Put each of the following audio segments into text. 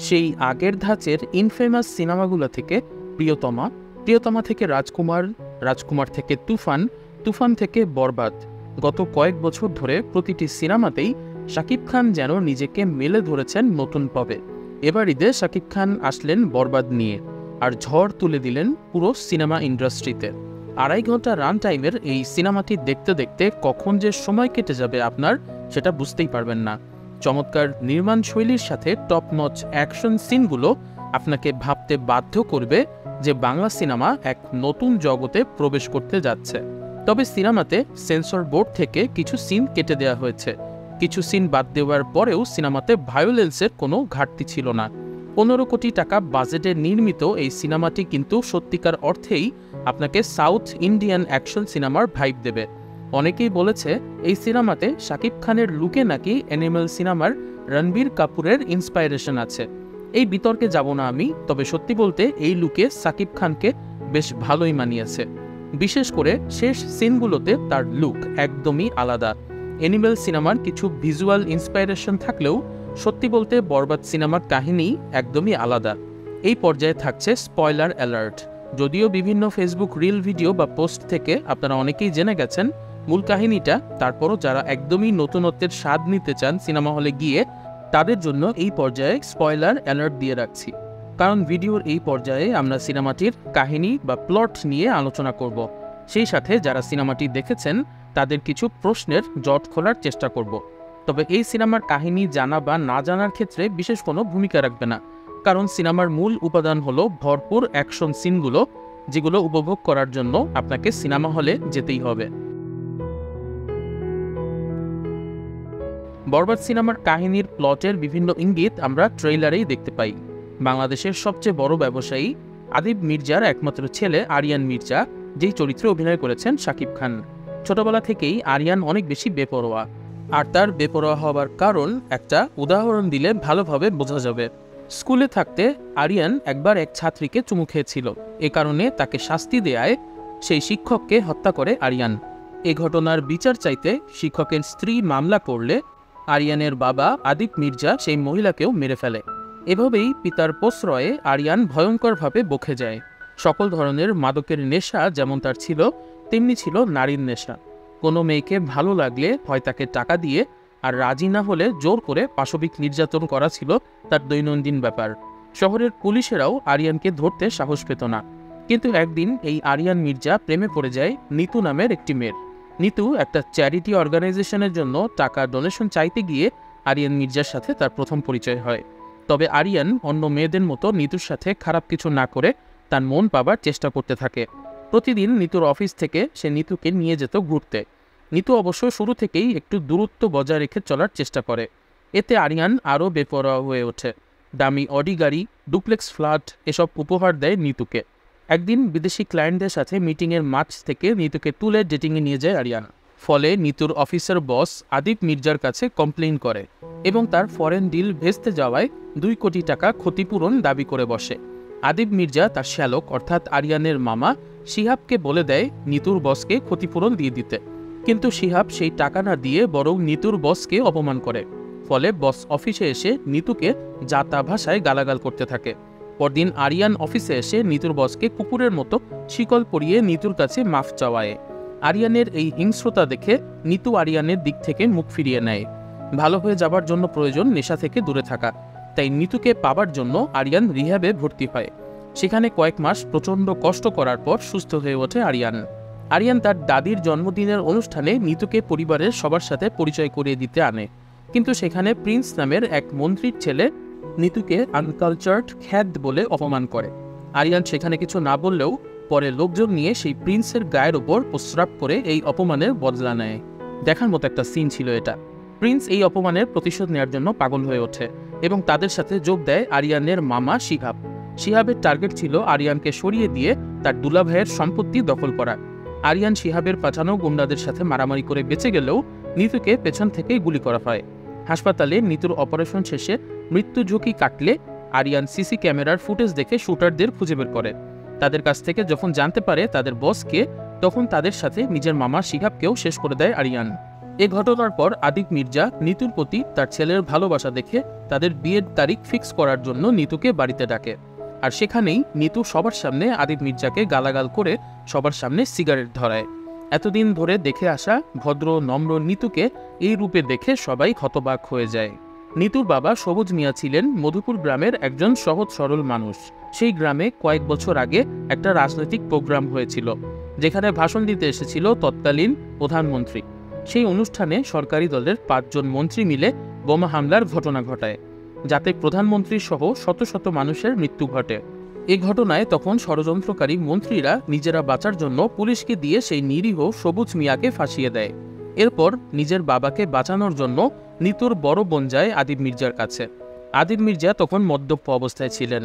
সেই আগের ধাঁচের ইনফেমাস সিনেমাগুলো থেকে প্রিয়তমা, প্রিয়তমা থেকে রাজকুমার, রাজকুমার থেকে তুফান, তুফান থেকে বরবাদ, গত কয়েক বছর ধরে প্রতিটি সিনেমাতেই শাকিব খান যেন নিজেকে মেলে ধরেছেন নতুন পবে। এবার ঈদে শাকিব খান আসলেন বরবাদ নিয়ে, আর ঝড় তুলে দিলেন পুরো সিনেমা ইন্ডাস্ট্রিতে। 2.5 ঘন্টা রান টাইমের এই সিনেমাটি দেখতে দেখতে কখন যে সময় কেটে যাবে আপনার, সেটা বুঝতেই পারবেন না। চমৎকার নির্মাণ শৈলীর সাথে টপ নচ অ্যাকশন সিনগুলো আপনাকে ভাবতে বাধ্য করবে যে বাংলা সিনেমা এক নতুন জগতে প্রবেশ করতে যাচ্ছে। তবে সিনেমাতে সেন্সর বোর্ড থেকে কিছু সিন কেটে দেওয়া হয়েছে। কিছু সিন বাদ দেওয়ার পরেও সিনেমাতে ভায়োলেন্সের কোনো ঘাটতি ছিল না। 15 কোটি টাকা বাজেটে নির্মিত এই সিনেমাটি কিন্তু সত্যিকার অর্থেই আপনাকে সাউথ ইন্ডিয়ান অ্যাকশন সিনেমার ভাইব দেবে। অনেকেই বলেছে এই সিনেমাতে শাকিব খানের লুকে নাকি অ্যানিমেল সিনেমার রণবীর কাপুরের ইন্সপাইরেশন আছে। এই বিতর্কে যাব না আমি, তবে সত্যি বলতে এই লুকে শাকিব খানকে বেশ ভালোই মানিয়েছে। বিশেষ করে শেষ সিনগুলোতে তার লুক একদমই আলাদা। অ্যানিমেল সিনেমার কিছু ভিজুয়াল ইন্সপাইরেশন থাকলেও সত্যি বলতে বরবাদ সিনেমার কাহিনী একদমই আলাদা। এই পর্যায়ে থাকছে স্পয়লার অ্যালার্ট। যদিও বিভিন্ন ফেসবুক রিল ভিডিও বা পোস্ট থেকে আপনারা অনেকেই জেনে গেছেন মূল কাহিনীটা, তারপরও যারা একদমই নতুনত্বের স্বাদ নিতে চান সিনেমা হলে গিয়ে, তাদের জন্য এই পর্যায়ে স্পয়লার অ্যালার্ট দিয়ে রাখছি। কারণ ভিডিওর এই পর্যায়ে আমরা সিনেমাটির কাহিনী বা প্লট নিয়ে আলোচনা করব। সেই সাথে যারা সিনেমাটি দেখেছেন তাদের কিছু প্রশ্নের জট খোলার চেষ্টা করব। তবে এই সিনেমার কাহিনী জানা বা না জানার ক্ষেত্রে বিশেষ কোনো ভূমিকা রাখবে না, কারণ সিনেমার মূল উপাদান হলো ভরপুর অ্যাকশন সিনগুলো, যেগুলো উপভোগ করার জন্য আপনাকে সিনেমা হলে যেতেই হবে। বরবাদ সিনেমার কাহিনীর প্লটের বিভিন্ন ইঙ্গিত আমরা ট্রেইলারেই দেখতে পাই। বাংলাদেশের সবচেয়ে বড় ব্যবসায়ী আদিব মির্জার একমাত্র ছেলে আরিয়ান মির্জা, যেই চরিত্রে অভিনয় করেছেন শাকিব খান। ছোটবেলা থেকেই আরিয়ান অনেক বেশি বেপরোয়া, আর তার বেপরোয়া হবার কারণ একটা উদাহরণ দিলে ভালোভাবে বোঝা যাবে। স্কুলে থাকতে আরিয়ান একবার এক ছাত্রীকে চুমু খেয়েছিল। এ কারণে তাকে শাস্তি দেয়ায় সেই শিক্ষককে হত্যা করে আরিয়ান। এ ঘটনার বিচার চাইতে শিক্ষকের স্ত্রী মামলা করলে আরিয়ানের বাবা আদিব মির্জা সেই মহিলাকেও মেরে ফেলে। এভাবেই পিতার প্রশ্রয়ে আরিয়ান ভয়ঙ্করভাবে বকে যায়। সকল ধরনের মাদকের নেশা যেমন তার ছিল, তেমনি ছিল নারীর নেশা। কোনো মেয়েকে ভালো লাগলে হয় তাকে টাকা দিয়ে, আর রাজি না হলে জোর করে পাশবিক নির্যাতন করা ছিল তার দৈনন্দিন ব্যাপার। শহরের পুলিশেরাও আরিয়ানকে ধরতে সাহস পেত না। কিন্তু একদিন এই আরিয়ান মির্জা প্রেমে পড়ে যায় নিতু নামের একটি মেয়ের। নিতু একটা চ্যারিটি অর্গানাইজেশনের জন্য টাকা ডোনেশন চাইতে গিয়ে আরিয়ান মির্জার সাথে তার প্রথম পরিচয় হয়। তবে আরিয়ান অন্য মেয়েদের মতো নিতুর সাথে খারাপ কিছু না করে তার মন পাবার চেষ্টা করতে থাকে। প্রতিদিন নিতুর অফিস থেকে সে নিতুকে নিয়ে যেত ঘুরতে। নিতু অবশ্য শুরু থেকেই একটু দূরত্ব বজায় রেখে চলার চেষ্টা করে। এতে আরিয়ান আরও বেপরোয়া হয়ে ওঠে। দামি অডি গাড়ি, ডুপ্লেক্স ফ্ল্যাট এসব উপহার দেয় নিতুকে। একদিন বিদেশি ক্লায়েন্টদের সাথে মিটিংয়ের মাঠ থেকে নিতুকে তুলে ডেটিংয়ে নিয়ে যায় আরিয়ান। ফলে নিতুর অফিসের বস আদিব মির্জার কাছে কমপ্লেইন করে এবং তার ফরেন ডিল ভেস্তে যাওয়ায় 2 কোটি টাকা ক্ষতিপূরণ দাবি করে বসে। আদিব মির্জা তার শ্যালক অর্থাৎ আরিয়ানের মামা শিহাবকে বলে দেয় নিতুর বসকে ক্ষতিপূরণ দিয়ে দিতে। কিন্তু শিহাব সেই টাকা না দিয়ে বরং নিতুর বসকে অপমান করে। ফলে বস অফিসে এসে নিতুকে জাতা ভাষায় গালাগাল করতে থাকে। পরদিন আরিয়ান অফিসে এসে নিতুর বসকে কুকুরের মতো শিকল পরিয়ে নিতুর কাছে মাফ চাওয়ায়। আরিয়ানের এই হিংস্রতা দেখে নিতু আরিয়ানের দিক থেকে মুখ ফিরিয়ে নেয়। ভালো হয়ে যাবার জন্য প্রয়োজন নেশা থেকে দূরে থাকা, তাই নিতুকে পাবার জন্য আরিয়ান রিহ্যাবে ভর্তি হয়। সেখানে কয়েক মাস প্রচণ্ড কষ্ট করার পর সুস্থ হয়ে ওঠে আরিয়ান। আরিয়ান তার দাদির জন্মদিনের অনুষ্ঠানে নিতুকে পরিবারের সবার সাথে পরিচয় করিয়ে দিতে আনে, কিন্তু সেখানে প্রিন্স নামের এক মন্ত্রীর ছেলে নিতুকে আনকালচার্ড খ্যাত বলে অপমান করে। আরিয়ান সেখানে কিছু না বললেও পরে লোকজন নিয়ে সেই প্রিন্সের গায়ের ওপর প্রস্রাব করে এই অপমানের বদলা নেয়। দেখার মতো একটা সিন ছিল এটা। প্রিন্স এই অপমানের প্রতিশোধ নেওয়ার জন্য পাগল হয়ে ওঠে এবং তাদের সাথে যোগ দেয় আরিয়ানের মামা শিহাব। শিহাবের টার্গেট ছিল আরিয়ানকে সরিয়ে দিয়ে তার দুলাভাইয়ের সম্পত্তি দখল করা। আরিয়ান শিহাবের পাঠানো গুন্ডাদের সাথে মারামারি করে বেঁচে গেলেও নিতুকে পেছন থেকেই গুলি করা হয়। হাসপাতালে নিতুর অপারেশন শেষে মৃত্যু ঝুঁকি কাটলে আরিয়ান সিসি ক্যামেরার ফুটেজ দেখে শুটারদের খুঁজে বের করে। তাদের কাছ থেকে যখন জানতে পারে তাদের বসকে, তখন তাদের সাথে নিজের মামা শিহাবকেও শেষ করে দেয় আরিয়ান। এ ঘটনার পর আদিব মির্জা নিতুর প্রতি তার ছেলের ভালোবাসা দেখে তাদের বিয়ের তারিখ ফিক্স করার জন্য নিতুকে বাড়িতে ডাকে। আর সেখানেই নিতু সবার সামনে আদিব মির্জাকে গালাগাল করে সবার সামনে সিগারেট ধরায়। এতদিন ধরে দেখে আসা ভদ্র নম্র নিতুকে এই রূপে দেখে সবাই হতবাক হয়ে যায়। নিতুর বাবা সবুজ মিয়া ছিলেন মধুপুর গ্রামের একজন সহজ সরল মানুষ। সেই গ্রামে কয়েক বছর আগে একটা রাজনৈতিক প্রোগ্রাম হয়েছিল, যেখানে ভাষণ দিতে এসেছিল তৎকালীন প্রধানমন্ত্রী। সেই অনুষ্ঠানে সরকারি দলের 5 জন মন্ত্রী মিলে বোমা হামলার ঘটনা ঘটায়, যাতে প্রধানমন্ত্রী সহ শত শত মানুষের মৃত্যু ঘটে। এই ঘটনায় তখন ষড়যন্ত্রকারী মন্ত্রীরা নিজেরা বাঁচার জন্য পুলিশকে দিয়ে সেই নিরীহ সবুজ মিয়াকে ফাঁসিয়ে দেয়। এরপর নিজের বাবাকে বাঁচানোর জন্য নিতুর বড় বোন যায় আদিব মির্জার কাছে। আদিব মির্জা তখন মদ্যপ অবস্থায় ছিলেন।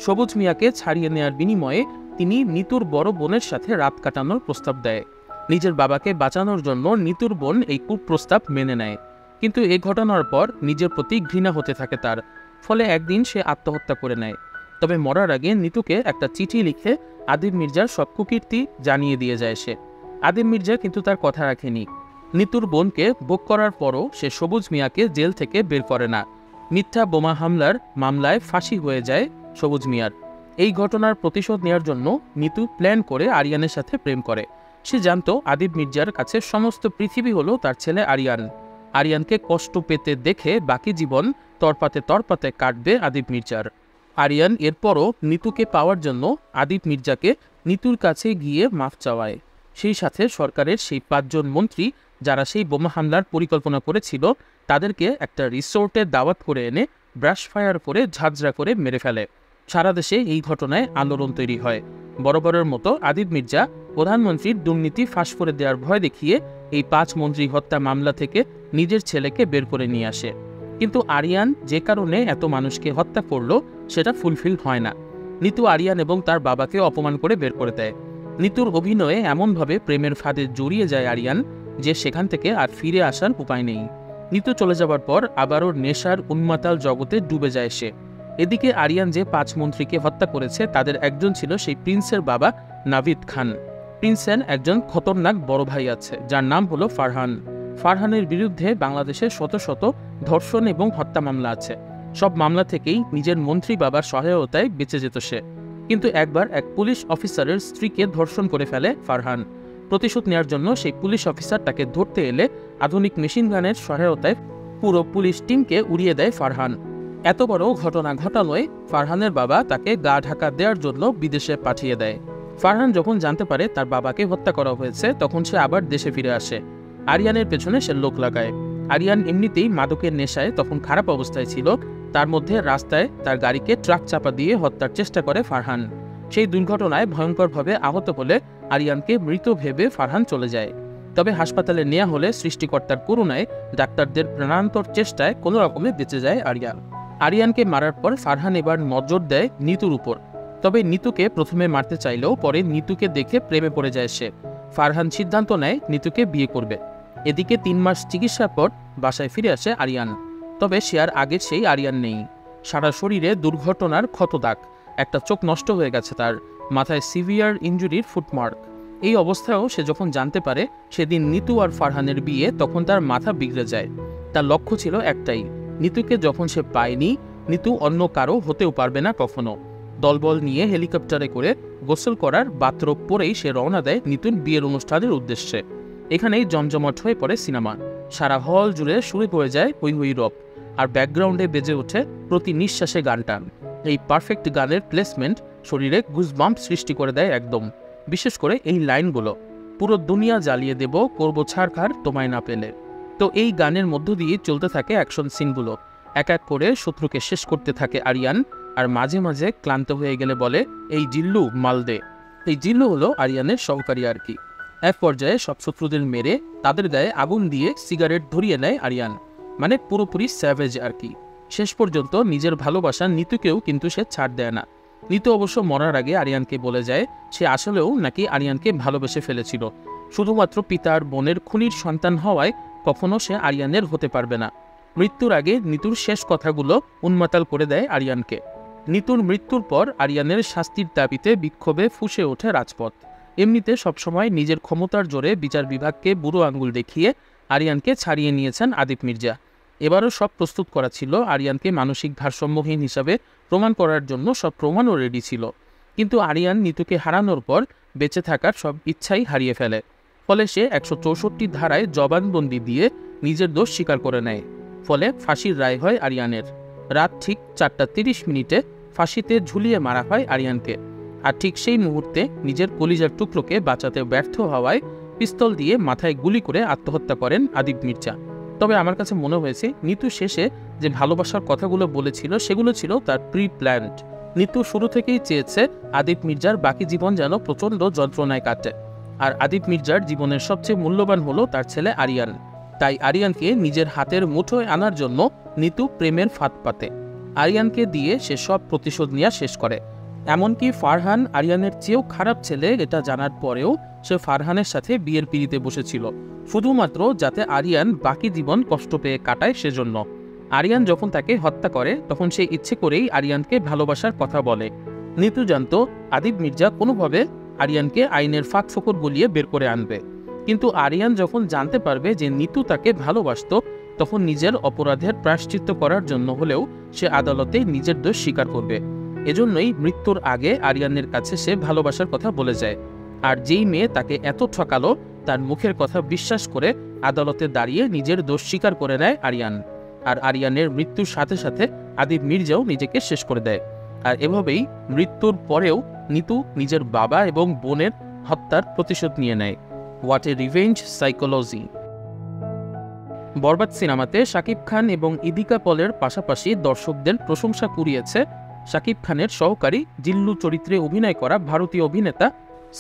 সবুজ মিয়াকে ছাড়িয়ে নেয়ার বিনিময়ে তিনি নিতুর বড় বোনের সাথে রাত কাটানোর প্রস্তাব দেয়। নিজের বাবাকে বাঁচানোর জন্য নিতুর বোন এই কুপ্রস্তাব মেনে নেয়, কিন্তু এই ঘটনার পর নিজের প্রতি ঘৃণা হতে থাকে তার। ফলে একদিন সে আত্মহত্যা করে নেয়। তবে মরার আগে নিতুকে একটা চিঠি লিখে আদিব মির্জার সব কুকীর্তি জানিয়ে দিয়ে যায় সে। আদিব মির্জা কিন্তু তার কথা রাখেনি। নিতুর বোনকে ভোগ করার পরও সে সবুজ মিয়াকে জেল থেকে বের করে না। মিথ্যা বোমা হামলার মামলায় ফাঁসি হয়ে যায় সবুজ মিয়ার। এই ঘটনার প্রতিশোধ নেওয়ার জন্য নিতু প্ল্যান করে আরিয়ানের সাথে প্রেম করে। সে জানতো আদিব মির্জার কাছে সমস্ত পৃথিবী হলো তার ছেলে আরিয়ান। আরিয়ানকে কষ্ট পেতে দেখে বাকি জীবন তরপাতে তরপাতে কাটবে আদিব মির্জার। আরিয়ান এরপরও নিতুকে পাওয়ার জন্য আদিব মির্জাকে নিতুর কাছে গিয়ে মাফ চাওয়ায়। সেই সাথে সরকারের সেই 5 জন মন্ত্রী যারা সেই বোমা হামলার পরিকল্পনা করেছিল তাদেরকে একটা রিসোর্টে দাওয়াত করে এনে ব্রাশ ফায়ার করে ঝাঁঝরা করে মেরে ফেলে। সারা দেশে এই ঘটনায় আলোড়ন তৈরি হয়। বরাবরের মতো আদিব মির্জা প্রধানমন্ত্রীর দুর্নীতি ফাঁস করে দেওয়ার ভয় দেখিয়ে এই 5 মন্ত্রী হত্যা মামলা থেকে নিজের ছেলেকে বের করে নিয়ে আসে। কিন্তু আরিয়ান যে কারণে এত মানুষকে হত্যা করলো সেটা ফুলফিল হয় না। নিতু আরিয়ান এবং তার বাবাকে অপমান করে বের করে দেয়। নিতুর অভিনয়ে এমনভাবে প্রেমের ফাঁদে জড়িয়ে যায় আরিয়ান যে সেখান থেকে আর ফিরে আসার উপায় নেই। নিতু চলে যাবার পর আবারও নেশার উন্মাতাল জগতে ডুবে যায় সে। এদিকে আরিয়ান যে 5 মন্ত্রীকে হত্যা করেছে তাদের একজন ছিল সেই প্রিন্সের বাবা নাভিদ খান। প্রিন্সের একজন খতরনাক বড় ভাই আছে যার নাম হলো ফারহান। ফারহানের বিরুদ্ধে বাংলাদেশে শত শত ধর্ষণ এবং হত্যা মামলা আছে। সব মামলা থেকেই নিজের মন্ত্রী বাবার সহায়তায় বেঁচে যেত সে। কিন্তু একবার এক পুলিশ অফিসারের স্ত্রীকে ধর্ষণ করে ফেলে ফারহান। প্রতিশোধ নেওয়ার জন্য সেই পুলিশ অফিসার তাকে ধরতে এলে আধুনিক মেশিন গানের সহায়তায় পুরো পুলিশ টিমকে উড়িয়ে দেয় ফারহান। এত বড় ঘটনা ঘটানোয় ফারহানের বাবা তাকে গা ঢাকা দেওয়ার জন্য বিদেশে পাঠিয়ে দেয়। ফারহান যখন জানতে পারে তার বাবাকে হত্যা করা হয়েছে তখন সে আবার দেশে ফিরে আসে। আরিয়ানের পেছনে সে লোক লাগায়। আরিয়ান এমনিতেই মাদকের নেশায় তখন খারাপ অবস্থায় ছিল, তার মধ্যে রাস্তায় তার গাড়িকে ট্রাক চাপা দিয়ে হত্যার চেষ্টা করে ফারহান। সেই দুর্ঘটনায় ভয়ঙ্করভাবে আহত হলে আরিয়ানকে মৃত ভেবে ফারহান চলে যায়। তবে হাসপাতালে নেওয়া হলে সৃষ্টিকর্তার করুণায় ডাক্তারদের প্রাণান্তর চেষ্টায় কোনো রকমে বেঁচে যায় আরিয়ান। আরিয়ানকে মারার পর ফারহান এবার নজর দেয় নিতুর উপর। তবে নিতুকে প্রথমে মারতে চাইলেও পরে নিতুকে দেখে প্রেমে পড়ে যায় সে। ফারহান সিদ্ধান্ত নেয় নিতুকে বিয়ে করবে। এদিকে 3 মাস চিকিৎসার পর বাসায় ফিরে আসে আরিয়ান। তবে সে আর আগের সেই আরিয়ান নেই। সারা শরীরে দুর্ঘটনার ক্ষতদাগ, একটা চোখ নষ্ট হয়ে গেছে তার, মাথায় সিভিয়ার ইনজুরির ফুটমার্ক। এই অবস্থায়ও সে যখন জানতে পারে সেদিন নিতু আর ফারহানের বিয়ে তখন তার মাথা বিগড়ে যায়। তার লক্ষ্য ছিল একটাই, নিতুকে যখন সে পায়নি নিতু অন্য কারো হতেও পারবে না কখনো। দলবল নিয়ে হেলিকপ্টারে করে গোসল করার বাথরোব পরেই সে রওনা দেয় নিতুর বিয়ের অনুষ্ঠানের উদ্দেশ্যে। এখানেই জমজমাট হয়ে পড়ে সিনেমা। সারা হল জুড়ে শুরু হয়ে যায় হই হই রব, আর ব্যাকগ্রাউন্ডে বেজে ওঠে প্রতি নিঃশ্বাসে গানটা। এই পারফেক্ট গানের প্লেসমেন্ট শরীরে গুজবাম্প সৃষ্টি করে দেয় একদম। বিশেষ করে এই লাইনগুলো, পুরো দুনিয়া জ্বালিয়ে দেব করব ছাড়খাড় তোমায় না পেলে। তো এই গানের মধ্য দিয়ে চলতে থাকে অ্যাকশন সিনগুলো। এক এক করে শত্রুকে শেষ করতে থাকে আরিয়ান, আর মাঝে মাঝে ক্লান্ত হয়ে গেলে বলে এই জিল্লু মালদে। এই জিল্লু হলো আরিয়ানের সহকারী আর কি। এক পর্যায়ে সব শত্রুদের মেরে তাদের গায়ে আগুন দিয়ে সিগারেট ধরিয়ে নেয় আরিয়ান, মানে পুরোপুরি স্যাভেজ আর কি। শেষ পর্যন্ত নিজের ভালোবাসা নিতুকেও কিন্তু সে ছাড় দেয় না। নিতু অবশ্য মরার আগে আরিয়ানকে বলে যায় সে আসলেও নাকি আরিয়ানকে ভালোবেসে ফেলেছিল, শুধুমাত্র পিতার বোনের খুনির সন্তান হওয়ায় কখনো সে আরিয়ানের হতে পারবে না। মৃত্যুর আগে নিতুর শেষ কথাগুলো উন্মাতাল করে দেয় আরিয়ানকে। নিতুর মৃত্যুর পর আরিয়ানের শাস্তির দাবিতে বিক্ষোভে ফুঁসে ওঠে রাজপথ। এমনিতে সবসময় নিজের ক্ষমতার জোরে বিচার বিভাগকে বুড়ো আঙ্গুল দেখিয়ে আরিয়ানকে ছাড়িয়ে নিয়েছেন আদিপ মির্জা। এবারও সব প্রস্তুত করা ছিল, আরিয়ানকে মানসিক ভারসাম্যহীন হিসাবে প্রমাণ করার জন্য সব প্রমাণও রেডি ছিল। কিন্তু আরিয়ান নিতুকে হারানোর পর বেঁচে থাকার সব ইচ্ছাই হারিয়ে ফেলে। ফলে সে 164 ধারায় জবানবন্দি দিয়ে নিজের দোষ স্বীকার করে নেয়। ফলে ফাঁসির রায় হয় আরিয়ানের। রাত ঠিক 4:30 ফাঁসিতে ঝুলিয়ে মারা হয় আরিয়ানকে। আর ঠিক সেই মুহূর্তে নিজের কলিজার টুকরোকে বাঁচাতে ব্যর্থ হওয়ায় পিস্তল দিয়ে মাথায় গুলি করে আত্মহত্যা করেন আদিপ মির্জা। তবে আমার কাছে মনে হয়েছে নিতু শেষে যে ভালোবাসার কথাগুলো বলেছিল সেগুলো ছিল তার প্রি প্ল্যান্ড। নিতু শুরু থেকেই চেয়েছে আদিপ মির্জার বাকি জীবন যেন প্রচণ্ড যন্ত্রণায় কাটে। আর আদিপ মির্জার জীবনের সবচেয়ে মূল্যবান হলো তার ছেলে আরিয়ান। তাই আরিয়ানকে নিজের হাতের মুঠোয় আনার জন্য নিতু প্রেমের ফাঁদ পাতে। আরিয়ানকে দিয়ে সে সব প্রতিশোধ নেওয়া শেষ করে। এমনকি ফারহান আরিয়ানের চেয়েও খারাপ ছেলে এটা জানার পরেও সে ফারহানের সাথে বিয়ের পিড়িতে বসেছিল, শুধুমাত্র যাতে আরিয়ান বাকি জীবন কষ্ট পেয়ে কাটায় সেজন্য। আরিয়ান যখন তাকে হত্যা করে তখন সে ইচ্ছে করেই আরিয়ানকে ভালোবাসার কথা বলে। নিতু জানত আদিপ মির্জা কোনোভাবে আরিয়ানকে আইনের ফাঁক ফোকর গলিয়ে বের করে আনবে। কিন্তু আরিয়ান যখন জানতে পারবে যে নিতু তাকে ভালোবাসত, তখন নিজের অপরাধের প্রায়শ্চিত্ত করার জন্য হলেও সে আদালতে নিজের দোষ স্বীকার করবে। এজন্যই মৃত্যুর আগে আরিয়ানের কাছে সে ভালোবাসার কথা বলে যায়। আর যেই মেয়ে তাকে এত ঠকালো তার মুখের কথা বিশ্বাস করে আদালতে দাঁড়িয়ে নিজের দোষ স্বীকার করে নেয় আরিয়ান। আর আরিয়ানের মৃত্যুর সাথে সাথে আদিপ মির্জাও নিজেকে শেষ করে দেয়। আর এভাবেই মৃত্যুর পরেও নিতু নিজের বাবা এবং বোনের হত্যার প্রতিশোধ নিয়ে নেয়। What a revenge psychology. Borbaad সিনেমাতে শাকিব খান এবং ইদিকা পলের পাশাপাশি দর্শকদের প্রশংসা কুড়িয়েছে শাকিব খানের সহকারী জিল্লু চরিত্রে অভিনয় করা ভারতীয় অভিনেতা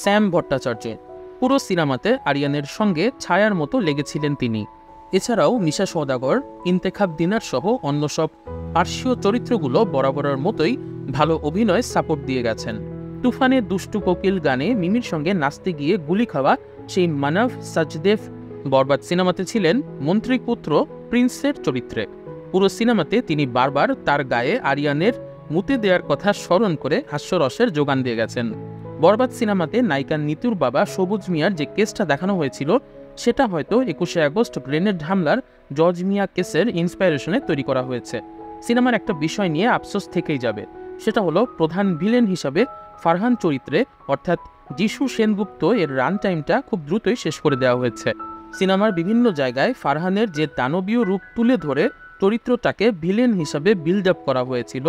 স্যাম ভট্টাচার্য। পুরো সিনেমাতে আরিয়ানের সঙ্গে ছায়ার মতো লেগেছিলেন তিনি। এছাড়াও মিশা সওদাগর, ইন্তেখাব দিনার সহ অন্য সব পার্শ্বীয় চরিত্রগুলো বরাবরের মতোই ভালো অভিনয় সাপোর্ট দিয়ে গেছেন। তুফানে দুষ্টু কোকিল গানে মিমির সঙ্গে নাচতে গিয়ে গুলি খাওয়া সেই মানব সাজদেভ বরবাদ সিনেমাতে ছিলেন মন্ত্রীপুত্র প্রিন্সের চরিত্রে। পুরো সিনেমাতে তিনি বারবার তার গায়ে আরিয়ানের মুতে দেওয়ার কথা স্মরণ করে হাস্যরসের যোগান দিয়ে গেছেন। বরবাদ সিনেমাতে নায়িকা নিতুর বাবা সবুজ মিয়ার যে কেসটা দেখানো হয়েছিল সেটা হয়তো 21শে আগস্ট গ্রেনেড হামলার জর্জ মিয়া কেসের ইন্সপাইরেশনে তৈরি করা হয়েছে। সিনেমার একটা বিষয় নিয়ে আফসোস থেকেই যাবে, সেটা হলো প্রধান ভিলেন হিসাবে ফারহান চরিত্রে অর্থাৎ যিশু সেনগুপ্ত এর রান টাইমটা খুব দ্রুতই শেষ করে দেওয়া হয়েছে। সিনেমার বিভিন্ন জায়গায় ফারহানের যে দানবীয় রূপ তুলে ধরে চরিত্রটাকে ভিলেন হিসাবে বিল্ড আপ করা হয়েছিল,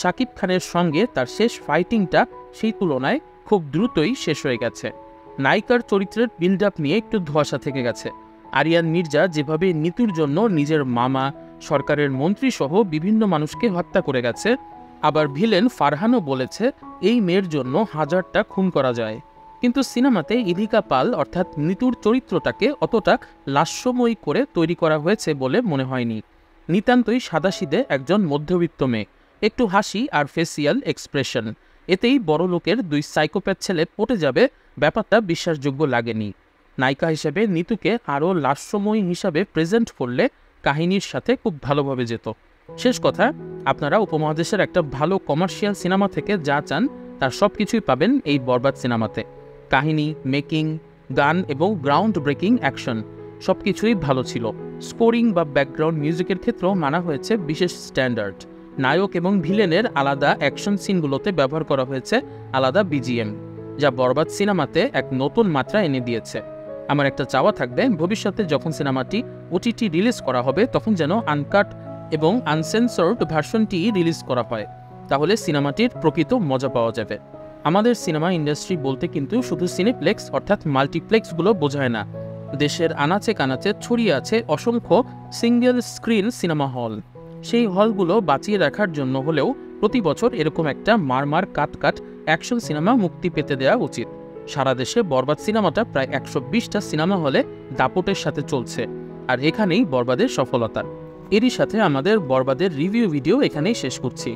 শাকিব খানের সঙ্গে তার শেষ ফাইটিংটা সেই তুলনায় খুব দ্রুতই শেষ হয়ে গেছে। নায়িকার চরিত্রের বিল্ড আপ নিয়ে একটু ধোঁয়াশা থেকে গেছে। আরিয়ান মির্জা যেভাবে নিতুর জন্য নিজের মামা, সরকারের মন্ত্রী সহ বিভিন্ন মানুষকে হত্যা করে গেছে, আবার ভিলেন ফারহানও বলেছে এই মেয়ের জন্য 1000টা খুন করা যায়। কিন্তু সিনেমাতে ইদিকা পাল অর্থাৎ নিতুর চরিত্রটাকে অতটা লাস্যময়ী করে তৈরি করা হয়েছে বলে মনে হয়নি। নিতান্তই সাদাসিধে একজন মধ্যবিত্ত মেয়ে, একটু হাসি আর ফেসিয়াল এক্সপ্রেশন, এতেই বড় লোকের 2 সাইকোপ্যাথ ছেলে পটে যাবে, ব্যাপারটা বিশ্বাসযোগ্য লাগেনি। নায়িকা হিসেবে নিতুকে আরও লাস্যময়ী হিসাবে প্রেজেন্ট করলে কাহিনীর সাথে খুব ভালোভাবে যেত। শেষ কথা, আপনারা উপমহাদেশের একটা ভালো কমার্শিয়াল সিনেমা থেকে যা চান তার সব কিছুই পাবেন এই বরবাদ সিনেমাতে। কাহিনী, মেকিং, গান এবং গ্রাউন্ড ব্রেকিং অ্যাকশন সব কিছুই ভালো ছিল। স্কোরিং বা ব্যাকগ্রাউন্ড মিউজিকের ক্ষেত্রেও মানা হয়েছে বিশেষ স্ট্যান্ডার্ড। নায়ক এবং ভিলেনের আলাদা অ্যাকশন সিনগুলোতে ব্যবহার করা হয়েছে আলাদা বিজিএম, যা বরবাদ সিনেমাতে এক নতুন মাত্রা এনে দিয়েছে। আমার একটা চাওয়া থাকবে, ভবিষ্যতে যখন সিনেমাটি ওটিটি রিলিজ করা হবে তখন যেন আনকাট এবং আনসেন্সর্ড ভার্সনটি রিলিজ করা হয়, তাহলে সিনেমাটির প্রকৃত মজা পাওয়া যাবে। আমাদের সিনেমা ইন্ডাস্ট্রি বলতে কিন্তু শুধু সিনেপ্লেক্স অর্থাৎ মাল্টিপ্লেক্সগুলো বোঝায় না। দেশের আনাচে কানাচে ছড়িয়ে আছে অসংখ্য সিঙ্গেল স্ক্রিন সিনেমা হল। সেই হলগুলো বাঁচিয়ে রাখার জন্য হলেও প্রতি বছর এরকম একটা মারমার কাট অ্যাকশন সিনেমা মুক্তি পেতে দেওয়া উচিত। সারা দেশে বরবাদ সিনেমাটা প্রায় 120টা সিনেমা হলে দাপটের সাথে চলছে, আর এখানেই বরবাদের সফলতা। এরই সাথে আমাদের বরবাদের রিভিউ ভিডিও এখানেই শেষ করছি।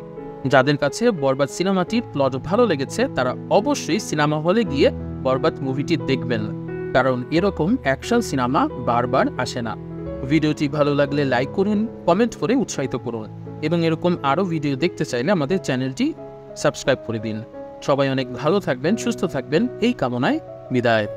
যাদের কাছে বরবাদ সিনেমাটির প্লট ভালো লেগেছে তারা অবশ্যই সিনেমা হলে গিয়ে বরবাদ মুভিটি দেখবেন, কারণ এরকম অ্যাকশন সিনেমা বারবার আসে না। ভিডিওটি ভালো লাগলে লাইক করুন, কমেন্ট করে উৎসাহিত করুন এবং এরকম আরও ভিডিও দেখতে চাইলে আমাদের চ্যানেলটি সাবস্ক্রাইব করে দিন। সবাই অনেক ভালো থাকবেন, সুস্থ থাকবেন এই কামনায় বিদায়।